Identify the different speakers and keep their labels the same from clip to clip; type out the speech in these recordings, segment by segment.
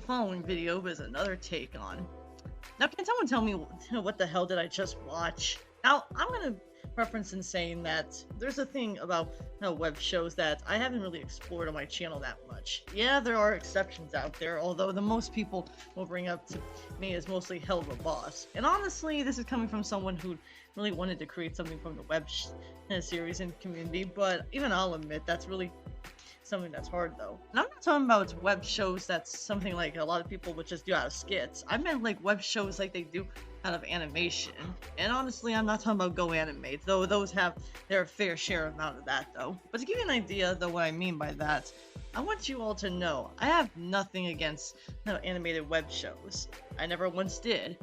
Speaker 1: following video is another take on. Now, can someone tell me what the hell did I just watch? Now, I'm gonna preference in saying that there's a thing about web shows that I haven't really explored on my channel that much. Yeah, there are exceptions out there, although the most people will bring up to me is mostly Hell of a Boss. And honestly, this is coming from someone who really wanted to create something from the series and community, but even I'll admit that's really something that's hard though. And I'm not talking about web shows that's something like a lot of people would just do out of skits. I meant like web shows like they do out of animation. And honestly, I'm not talking about Go Animate, though those have their fair share amount of that though. But to give you an idea though what I mean by that, I want you all to know I have nothing against animated web shows. I never once did.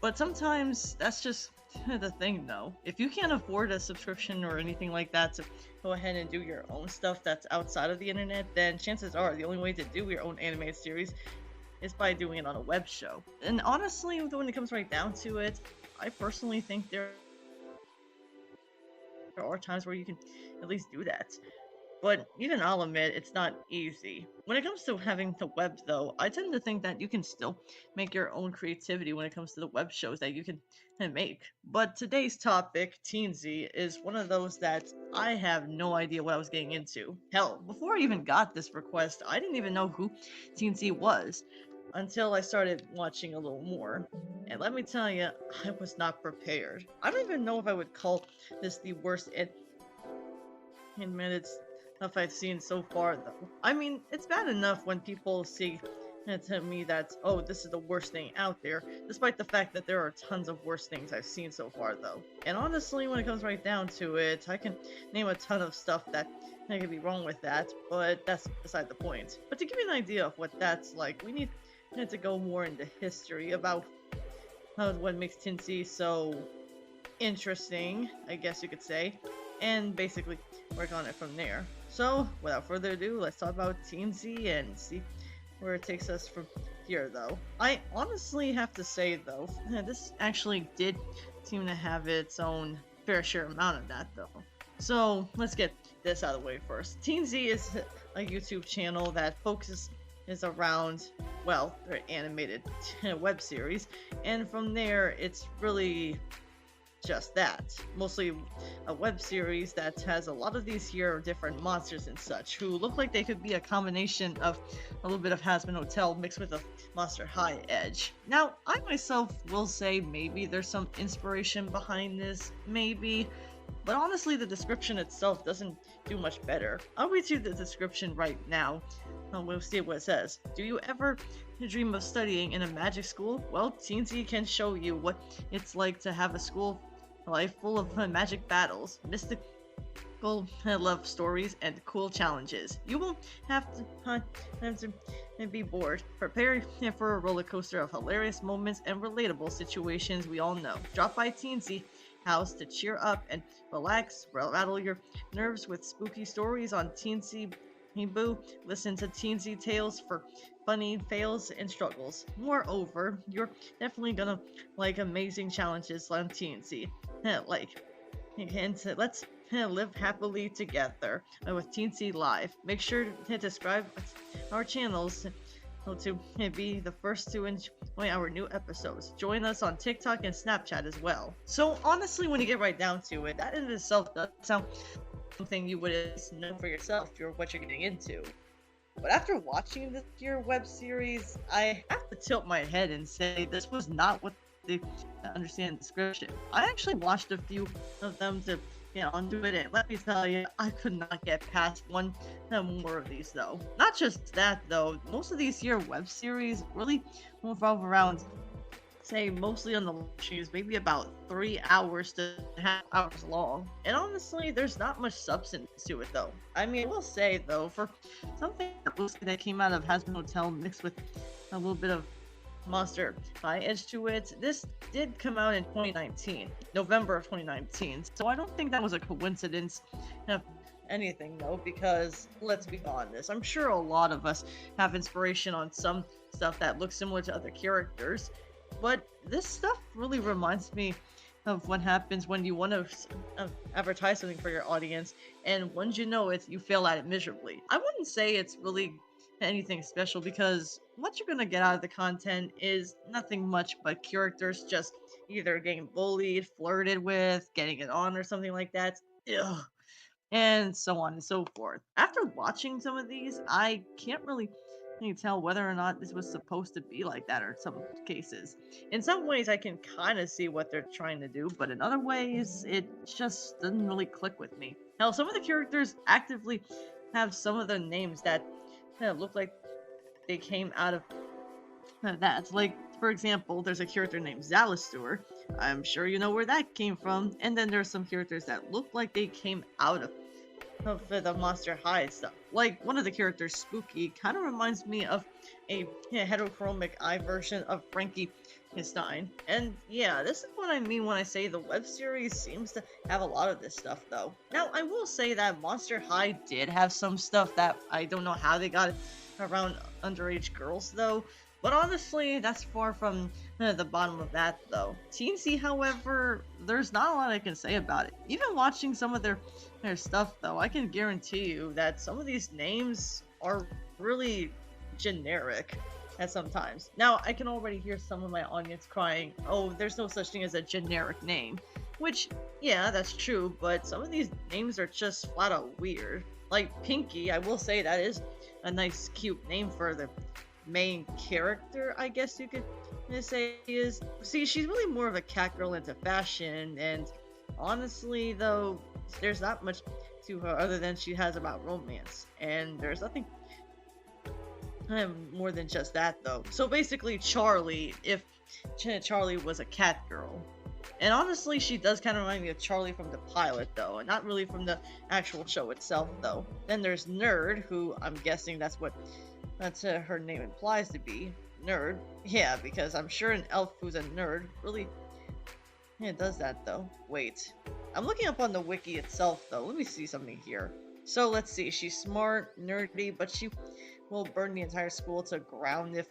Speaker 1: But sometimes that's just the thing though. If you can't afford a subscription or anything like that to go ahead and do your own stuff that's outside of the internet, then chances are the only way to do your own animated series is by doing it on a web show. And honestly, when it comes right down to it, I personally think there are times where you can at least do that. But even I'll admit, it's not easy. When it comes to having the web, though, I tend to think that you can still make your own creativity when it comes to the web shows that you can make. But today's topic, Teensy, is one of those that I have no idea what I was getting into. Hell, before I even got this request, I didn't even know who Teensy was until I started watching a little more. And let me tell you, I was not prepared. I don't even know if I would call this the worst animated stuff I've seen so far, though. I mean, it's bad enough when people say to me that, oh, this is the worst thing out there, despite the fact that there are tons of worse things I've seen so far, though. And honestly, when it comes right down to it, I can name a ton of stuff that could be wrong with that, but that's beside the point. But to give you an idea of what that's like, we need to go more into history about what makes Teensy so interesting, I guess you could say, and basically work on it from there. So, without further ado, let's talk about Teensy and see where it takes us from here, though. I honestly have to say, though, this actually did seem to have its own fair share amount of that, though. So, let's get this out of the way first. Teensy is a YouTube channel that focuses around, well, their animated web series, and from there, it's really just that. Mostly a web series that has a lot of these here different monsters and such, who look like they could be a combination of a little bit of Hazbin Hotel mixed with a Monster High edge. Now, I myself will say maybe there's some inspiration behind this, maybe, but honestly the description itself doesn't do much better. I'll read you the description right now. We'll see what it says. Do you ever dream of studying in a magic school? Well, Teensy can show you what it's like to have a school life full of magic battles, mystical love stories, and cool challenges. You won't have to be bored. Prepare for a roller coaster of hilarious moments and relatable situations we all know. Drop by Teensy house to cheer up and relax, rattle your nerves with spooky stories on Teensy Boo. Listen to Teensy tales for funny fails and struggles. Moreover, you're definitely gonna like amazing challenges on Teensy. And let's live happily together with Teensy Live. Make sure to subscribe our channels to be the first to enjoy our new episodes. Join us on TikTok and Snapchat as well. So honestly, when you get right down to it, that in itself does sound something you would know for yourself what you're getting into. But after watching this year web series, I have to tilt my head and say this was not what they understand the description. I actually watched a few of them to undo it, and let me tell you, I could not get past one more of these though. Not just that though, most of these here web series really revolve around, say, mostly on the issues, maybe about 3 hours to 1/2 hours long. And honestly, there's not much substance to it though. I mean, I will say though, for something that came out of Hazbin Hotel mixed with a little bit of Monster High edge to it, this did come out in 2019, November of 2019. So I don't think that was a coincidence of anything though, because let's be honest, I'm sure a lot of us have inspiration on some stuff that looks similar to other characters. But this stuff really reminds me of what happens when you want to advertise something for your audience, and once you know it, you fail at it miserably. I wouldn't say it's really anything special because what you're gonna get out of the content is nothing much but characters just either getting bullied, flirted with, getting it on, or something like that. Ugh, and so on and so forth. After watching some of these, I can't really tell whether or not this was supposed to be like that in some cases. In some ways, I can kind of see what they're trying to do, but in other ways, it just doesn't really click with me. Hell, some of the characters actively have some of the names that look like they came out of that. Like, for example, there's a character named Zalastur. I'm sure you know where that came from. And then there's some characters that look like they came out of the Monster High stuff. Like, one of the characters, Spooky, kind of reminds me of a heterochromic eye version of Frankie Stein. And yeah, this is what I mean when I say the web series seems to have a lot of this stuff, though. Now, I will say that Monster High did have some stuff that I don't know how they got it around underage girls, though. But honestly, that's far from the bottom of that, though. Teensy, however, there's not a lot I can say about it. Even watching some of their stuff, though, I can guarantee you that some of these names are really generic at sometimes. Now, I can already hear some of my audience crying, oh, there's no such thing as a generic name. Which, yeah, that's true, but some of these names are just flat out weird. Like Pinky, I will say that is a nice, cute name for the main character, I guess you could say is. See, she's really more of a cat girl into fashion, and honestly, though, there's not much to her other than she has about romance, and there's nothing more than just that, though. So basically, Charlie, if Charlie was a cat girl. And honestly, she does kind of remind me of Charlie from the pilot, though, and not really from the actual show itself, though. Then there's Nerd, who I'm guessing that's what her name implies to be. Nerd. Yeah, because I'm sure an elf who's a nerd really does that, though. Wait. I'm looking up on the wiki itself, though. Let me see something here. So, let's see. She's smart, nerdy, but she will burn the entire school to ground if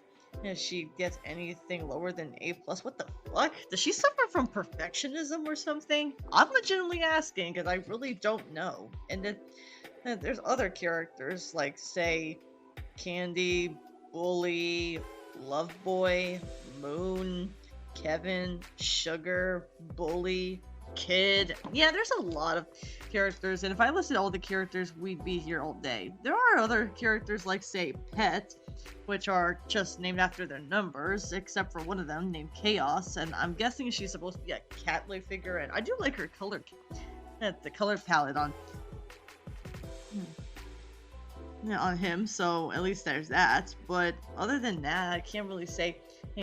Speaker 1: she gets anything lower than A+. What the fuck? Does she suffer from perfectionism or something? I'm legitimately asking, because I really don't know. And then there's other characters, like, say, Candy, Bully, Loveboy, Moon, Kevin, Sugar, Bully, Kid. Yeah, there's a lot of characters, and if I listed all the characters, we'd be here all day. There are other characters like, say, Pet, which are just named after their numbers, except for one of them named Chaos, and I'm guessing she's supposed to be a cat-like figure, and I do like her the color palette on on him, so at least there's that. But other than that, I can't really say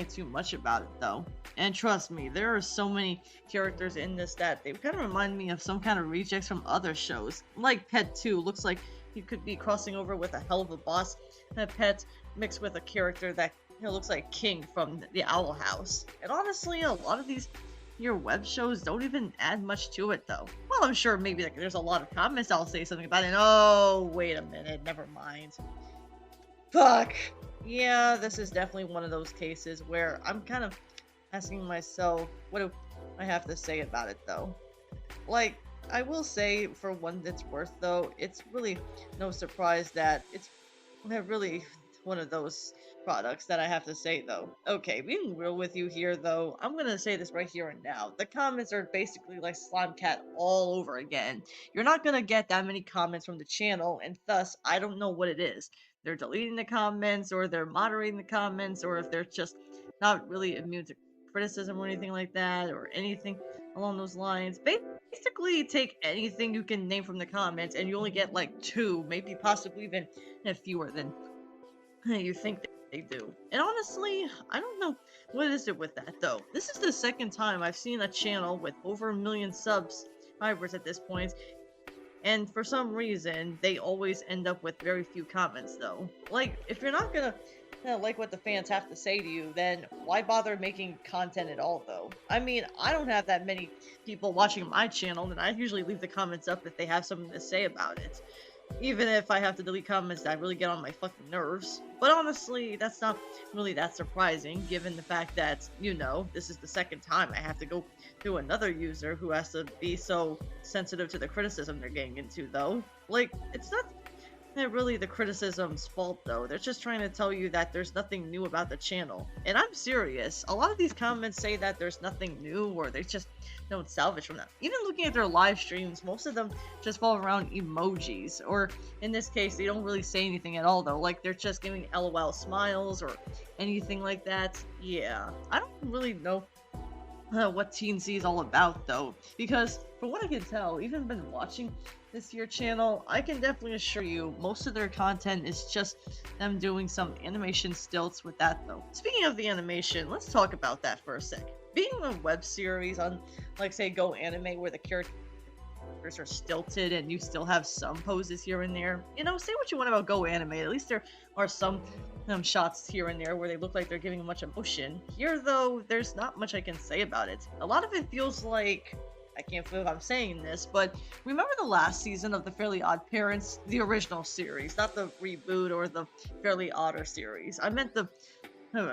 Speaker 1: too much about it, though. And trust me, there are so many characters in this that they kind of remind me of some kind of rejects from other shows. Like Pet 2, looks like he could be crossing over with a hell of a boss Pet mixed with a character that looks like King from the Owl House. And honestly, a lot of these your web shows don't even add much to it, though. Well, I'm sure maybe like, there's a lot of comments I'll say something about it. Oh, wait a minute, never mind. Fuck. Yeah, this is definitely one of those cases where I'm kind of asking myself, what do I have to say about it, though? Like, I will say, for one that's worth, though, it's really no surprise that it's really one of those products that I have to say, though. Okay, being real with you here, though, I'm gonna say this right here and now. The comments are basically like Slime Cat all over again. You're not gonna get that many comments from the channel, and thus, I don't know what it is. They're deleting the comments, or they're moderating the comments, or if they're just not really immune to criticism or anything like that, or anything along those lines. Basically, take anything you can name from the comments, and you only get like 2, maybe possibly even fewer than you think they do. And honestly, I don't know what is it with that, though. This is the second time I've seen a channel with over 1 million subscribers at this point, and for some reason, they always end up with very few comments, though. Like, if you're not gonna like what the fans have to say to you, then why bother making content at all, though? I mean, I don't have that many people watching my channel, and I usually leave the comments up if they have something to say about it. Even if I have to delete comments that really get on my fucking nerves. But honestly, that's not really that surprising, given the fact that, you know, this is the second time I have to go through another user who has to be so sensitive to the criticism they're getting into, though. Like, it's not really the criticism's fault though. They're just trying to tell you that there's nothing new about the channel. And I'm serious. A lot of these comments say that there's nothing new or they just don't salvage from that. Even looking at their live streams, most of them just fall around emojis. Or in this case, they don't really say anything at all though. Like they're just giving LOL smiles or anything like that. Yeah, I don't really know what TNC is all about though, because from what I can tell, even been watching this year channel, I can definitely assure you most of their content is just them doing some animation stilts with that though. Speaking of the animation, let's talk about that for a sec. Being a web series on, like say, Go Anime, where the characters are stilted and you still have some poses here and there, you know, say what you want about Go Anime, at least there are some shots here and there where they look like they're giving much emotion. Here though, there's not much I can say about it. A lot of it feels like, I can't believe I'm saying this, but remember the last season of the Fairly Odd Parents, the original series, not the reboot or the Fairly Odder series. I meant the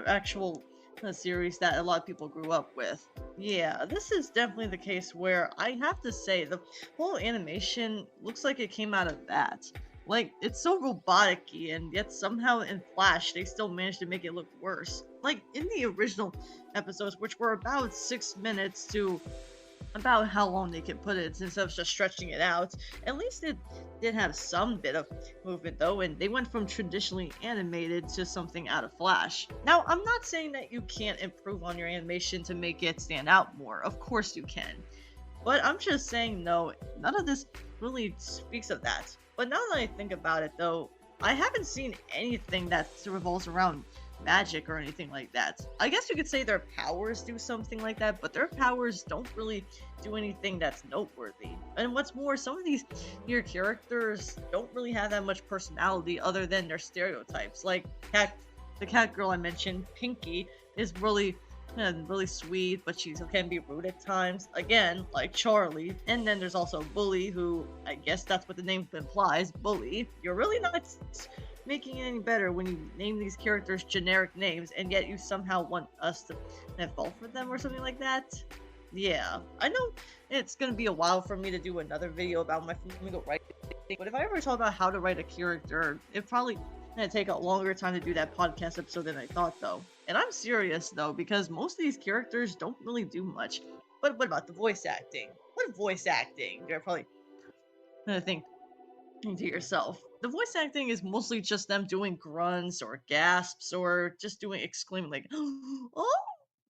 Speaker 1: actual series that a lot of people grew up with. Yeah, this is definitely the case where I have to say the whole animation looks like it came out of that. Like, it's so robotic-y, and yet somehow in Flash, they still managed to make it look worse. Like, in the original episodes, which were about 6 minutes to about how long they could put it instead of just stretching it out, at least it did have some bit of movement though, and they went from traditionally animated to something out of Flash. Now, I'm not saying that you can't improve on your animation to make it stand out more. Of course you can. But I'm just saying, no, none of this really speaks of that. But now that I think about it though, I haven't seen anything that revolves around magic or anything like that. I guess you could say their powers do something like that, but their powers don't really do anything that's noteworthy. And what's more, some of these your characters don't really have that much personality other than their stereotypes. Like the cat girl I mentioned, Pinky, is really sweet, but she can be rude at times, again, like Charlie. And then there's also Bully, who I guess that's what the name implies, Bully. You're really not making it any better when you name these characters generic names and yet you somehow want us to fall for them or something like that. Yeah, I know it's gonna be a while for me to do another video about my Flamingo writing, but if I ever talk about how to write a character, it probably gonna take a longer time to do that podcast episode than I thought though. And I'm serious though, because most of these characters don't really do much. But what about the voice acting? What voice acting? You're probably gonna think to yourself. The voice acting is mostly just them doing grunts or gasps or just doing exclaiming like, oh,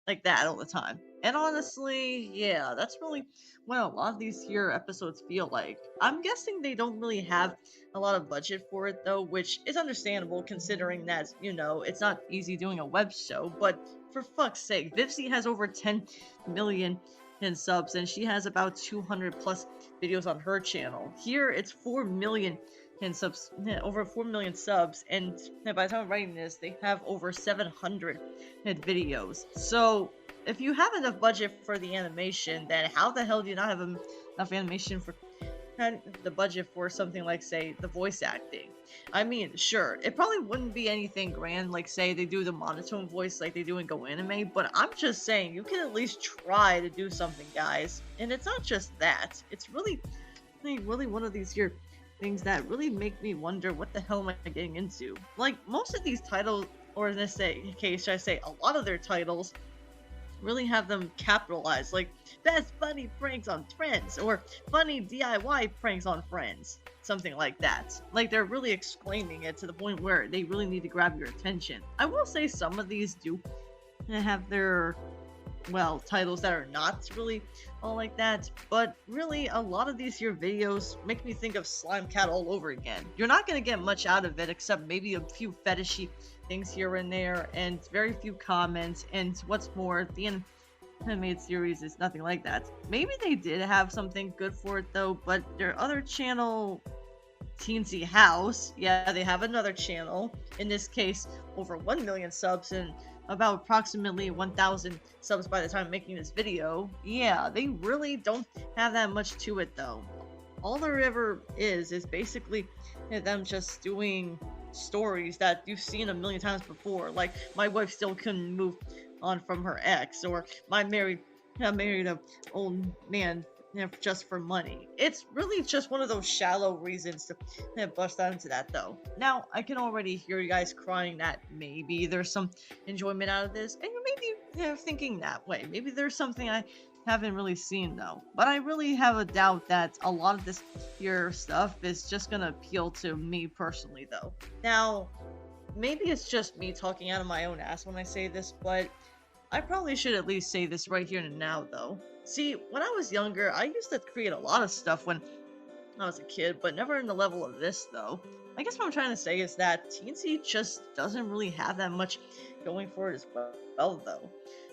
Speaker 1: like that all the time. And honestly, yeah, that's really what a lot of these here episodes feel like. I'm guessing they don't really have a lot of budget for it though, which is understandable considering that, you know, it's not easy doing a web show, but for fuck's sake, Vivzy has over 10 million in subs and she has about 200 plus videos on her channel. Here it's 4 million in subs, over 4 million subs, and by the time I'm writing this, they have over 700 videos. So if you have enough budget for the animation, then how the hell do you not have enough animation for the budget for something like, say, the voice acting? I mean, sure, it probably wouldn't be anything grand, like, say, they do the monotone voice like they do in Go Anime, but I'm just saying, you can at least try to do something, guys. And it's not just that. It's really one of these here things that really make me wonder what the hell am I getting into. Like, most of these titles, or in this case, should I say, a lot of their titles really have them capitalized, like best funny pranks on friends or funny DIY pranks on friends, something like that. Like they're really exclaiming it to the point where they really need to grab your attention. I will say some of these do have their, well, titles that are not really all like that, but really a lot of these here videos make me think of Slime Cat all over again. You're not going to get much out of it except maybe a few fetishy things here and there and very few comments, and what's more, the animated series is nothing like that. Maybe they did have something good for it though, but their other channel, Teensy House, yeah, they have another channel, in this case over 1 million subs and about approximately 1,000 subs by the time I'm making this video. Yeah, they really don't have that much to it though. All there ever is basically them just doing stories that you've seen a million times before, like my wife still couldn't move on from her ex, or I married a old man just for money. It's really just one of those shallow reasons to bust out into that, though. Now, I can already hear you guys crying that maybe there's some enjoyment out of this, and you may be thinking that way. Maybe there's something I haven't really seen, though. But I really have a doubt that a lot of this here stuff is just gonna appeal to me personally, though. Now, maybe it's just me talking out of my own ass when I say this, but I probably should at least say this right here and now, though. See, when I was younger, I used to create a lot of stuff when I was a kid, but never in the level of this, though. I guess what I'm trying to say is that Teensy just doesn't really have that much going for it as well, though.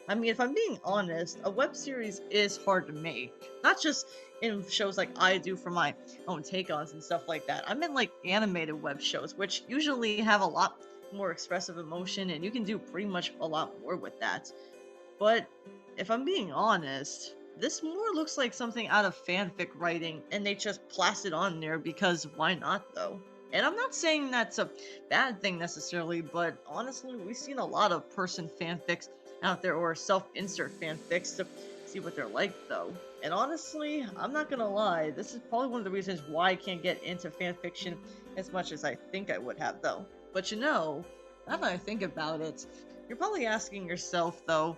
Speaker 1: I mean, if I'm being honest, a web series is hard to make. Not just in shows like I do for my own take-ons and stuff like that. I meant like animated web shows, which usually have a lot more expressive emotion, and you can do pretty much a lot more with that. But if I'm being honest, this more looks like something out of fanfic writing, and they just plastered on there because why not, though? And I'm not saying that's a bad thing necessarily, but honestly, we've seen a lot of person fanfics out there, or self-insert fanfics, to see what they're like, though. And honestly, I'm not gonna lie, this is probably one of the reasons why I can't get into fanfiction as much as I think I would have, though. But now that I think about it, you're probably asking yourself, though,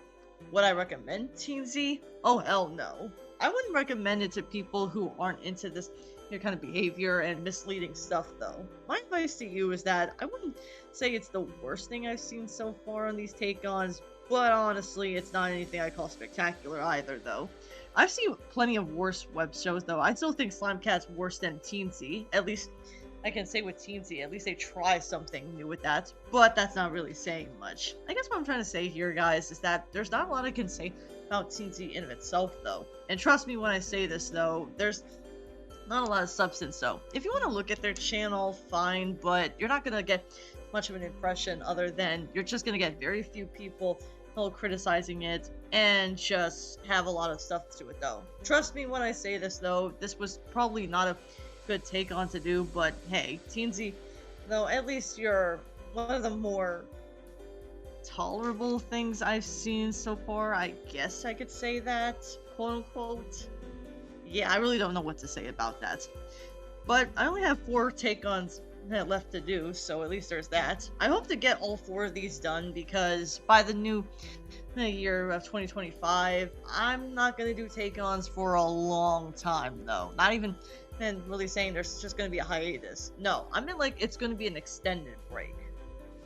Speaker 1: would I recommend Teensy? Oh, hell no. I wouldn't recommend it to people who aren't into this kind of behavior and misleading stuff, though. My advice to you is that I wouldn't say it's the worst thing I've seen so far on these take-ons, but honestly, it's not anything I call spectacular either, though. I've seen plenty of worse web shows, though. I still think Slime Cat's worse than Teensy. At least I can say with Teensy, at least they try something new with that, but that's not really saying much. I guess what I'm trying to say here, guys, is that there's not a lot I can say about Teensy in of itself, though. And trust me when I say this, though, there's not a lot of substance, though. If you want to look at their channel, fine, but you're not going to get much of an impression other than you're just going to get very few people criticizing it and just have a lot of stuff to it, though. Trust me when I say this, though, this was probably not a good take on to do, but hey, Teensy, though, at least you're one of the more tolerable things I've seen so far. I guess I could say that, quote unquote. Yeah, I really don't know what to say about that. But I only have 4 take-ons left to do, so at least there's that. I hope to get all 4 of these done, because by the new year of 2025, I'm not going to do take-ons for a long time, though. Not even really saying there's just going to be a hiatus. No, I meant like it's going to be an extended break.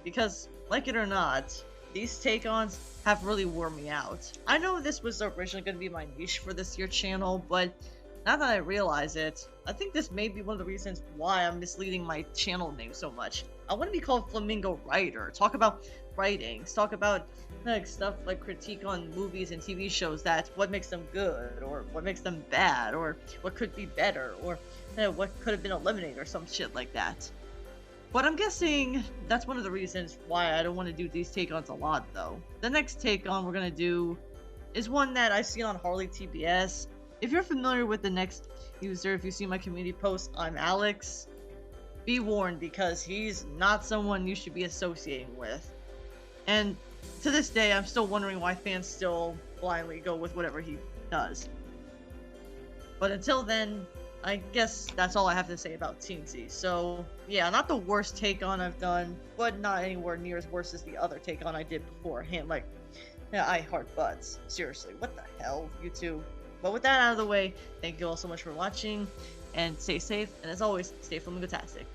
Speaker 1: Because, like it or not, these take-ons have really worn me out. I know this was originally going to be my niche for this year channel, but now that I realize it, I think this may be one of the reasons why I'm misleading my channel name so much. I want to be called Flamingo Writer, talk about writings, talk about like stuff like critique on movies and TV shows, that what makes them good, or what makes them bad, or what could be better, or what could have been eliminated, or some shit like that. But I'm guessing that's one of the reasons why I don't want to do these take-ons a lot, though. The next take-on we're going to do is one that I've seen on Harley TBS. If you're familiar with the next user, if you see my community post, I'm Alex. Be warned, because he's not someone you should be associating with. And to this day, I'm still wondering why fans still blindly go with whatever he does. But until then, I guess that's all I have to say about Teensy. So, yeah, not the worst take-on I've done, but not anywhere near as worse as the other take-on I did beforehand. Like, yeah, I heart butts. Seriously, what the hell, YouTube? But with that out of the way, thank you all so much for watching, and stay safe, and as always, stay flamingo-tastic.